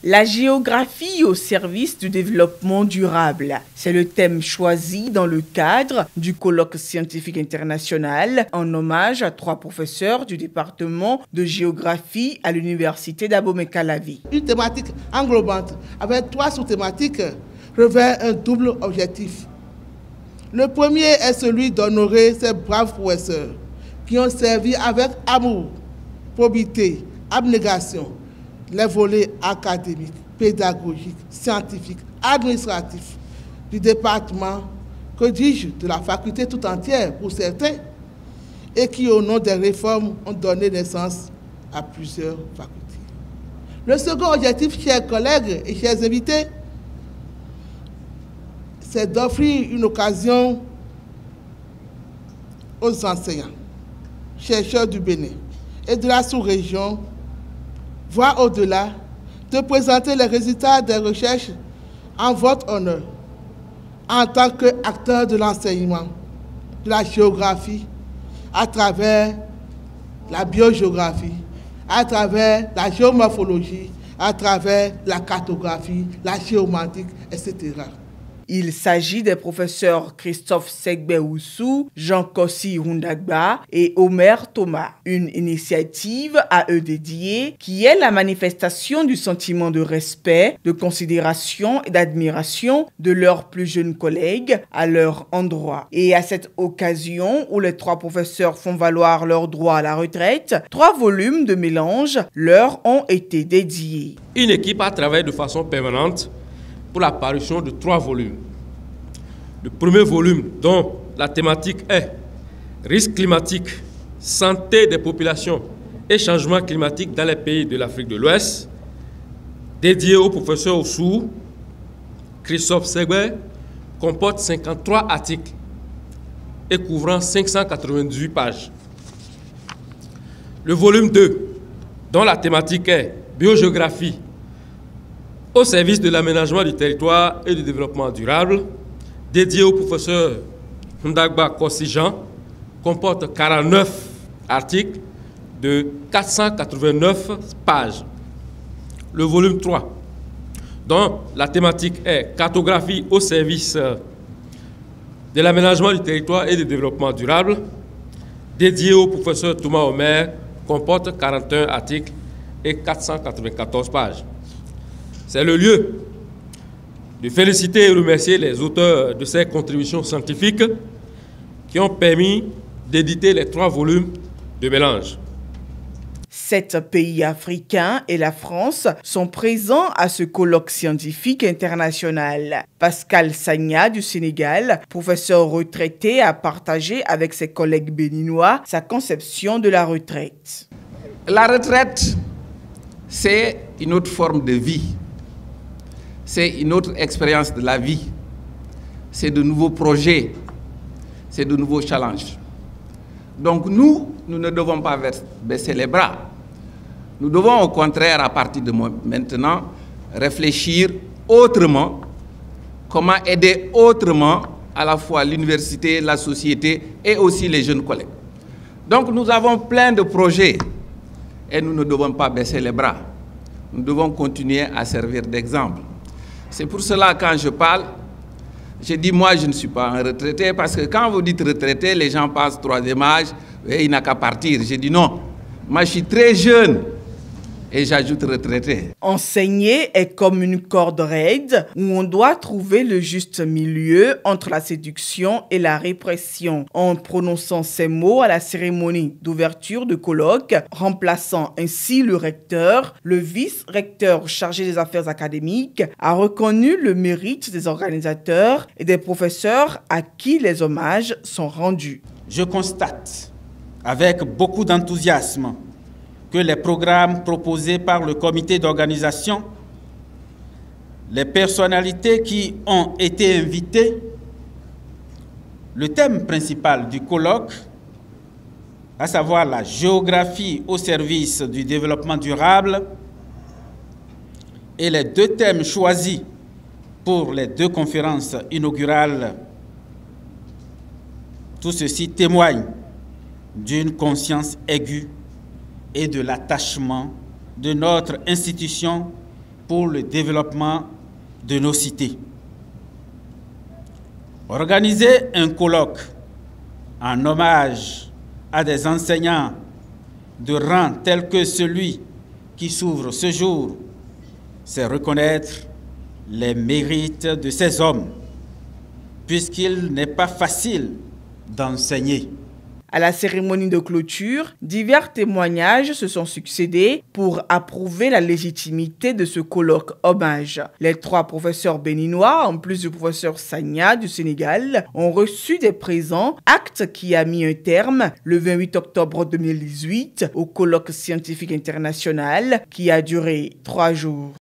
La géographie au service du développement durable, c'est le thème choisi dans le cadre du colloque scientifique international en hommage à 3 professeurs du département de géographie à l'université d'Abomey-Calavi. Une thématique englobante avec 3 sous-thématiques revêt un double objectif. Le premier est celui d'honorer ces braves professeurs qui ont servi avec amour, probité, abnégation, les volets académiques, pédagogiques, scientifiques, administratifs du département, que dis-je, de la faculté tout entière pour certains, et qui, au nom des réformes, ont donné naissance à plusieurs facultés. Le second objectif, chers collègues et chers invités, c'est d'offrir une occasion aux enseignants, chercheurs du Bénin et de la sous-région, voire au-delà, de présenter les résultats des recherches en votre honneur, en tant qu'acteurs de l'enseignement, de la géographie, à travers la biogéographie, à travers la géomorphologie, à travers la cartographie, la géomantique, etc. Il s'agit des professeurs Christophe Segbe-Oussou, Jean Kossi Rundagba et Omer Thomas. Une initiative à eux dédiée qui est la manifestation du sentiment de respect, de considération et d'admiration de leurs plus jeunes collègues à leur endroit. Et à cette occasion où les 3 professeurs font valoir leur droit à la retraite, 3 volumes de mélange leur ont été dédiés. Une équipe a travaillé de façon permanente pour la parution de 3 volumes. Le premier volume, dont la thématique est risques climatiques, santé des populations et changement climatique dans les pays de l'Afrique de l'Ouest, dédié au professeur Oussou, Christophe Segbe, comporte 53 articles et couvrant 598 pages. Le volume 2, dont la thématique est biogéographie, au service de l'aménagement du territoire et du développement durable, dédié au professeur Rundagba Kossi Jean, comporte 49 articles de 489 pages. Le volume 3, dont la thématique est cartographie au service de l'aménagement du territoire et du développement durable, dédié au professeur Thomas Omer, comporte 41 articles et 494 pages. C'est le lieu de féliciter et remercier les auteurs de ces contributions scientifiques qui ont permis d'éditer les 3 volumes de mélange. 7 pays africains et la France sont présents à ce colloque scientifique international. Pascal Sagna du Sénégal, professeur retraité, a partagé avec ses collègues béninois sa conception de la retraite. La retraite, c'est une autre forme de vie. C'est une autre expérience de la vie. C'est de nouveaux projets. C'est de nouveaux challenges. Donc nous ne devons pas baisser les bras. Nous devons au contraire, à partir de maintenant, réfléchir autrement, comment aider autrement à la fois l'université, la société et aussi les jeunes collègues. Donc nous avons plein de projets et nous ne devons pas baisser les bras. Nous devons continuer à servir d'exemple. C'est pour cela, quand je parle, je dis moi je ne suis pas un retraité, parce que quand vous dites retraité, les gens passent 3e âge et il n'a qu'à partir. Je dis non, moi je suis très jeune et j'ajoute retraité. Enseigner est comme une corde raide où on doit trouver le juste milieu entre la séduction et la répression. En prononçant ces mots à la cérémonie d'ouverture de colloque, remplaçant ainsi le recteur, le vice-recteur chargé des affaires académiques a reconnu le mérite des organisateurs et des professeurs à qui les hommages sont rendus. Je constate avec beaucoup d'enthousiasme que les programmes proposés par le comité d'organisation, les personnalités qui ont été invitées, le thème principal du colloque, à savoir la géographie au service du développement durable, et les 2 thèmes choisis pour les 2 conférences inaugurales, tout ceci témoigne d'une conscience aiguë et de l'attachement de notre institution pour le développement de nos cités. Organiser un colloque en hommage à des enseignants de rang tel que celui qui s'ouvre ce jour, c'est reconnaître les mérites de ces hommes, puisqu'il n'est pas facile d'enseigner. À la cérémonie de clôture, divers témoignages se sont succédés pour approuver la légitimité de ce colloque hommage. Les 3 professeurs béninois, en plus du professeur Sagna du Sénégal, ont reçu des présents, acte qui a mis un terme le 28 octobre 2018 au colloque scientifique international qui a duré 3 jours.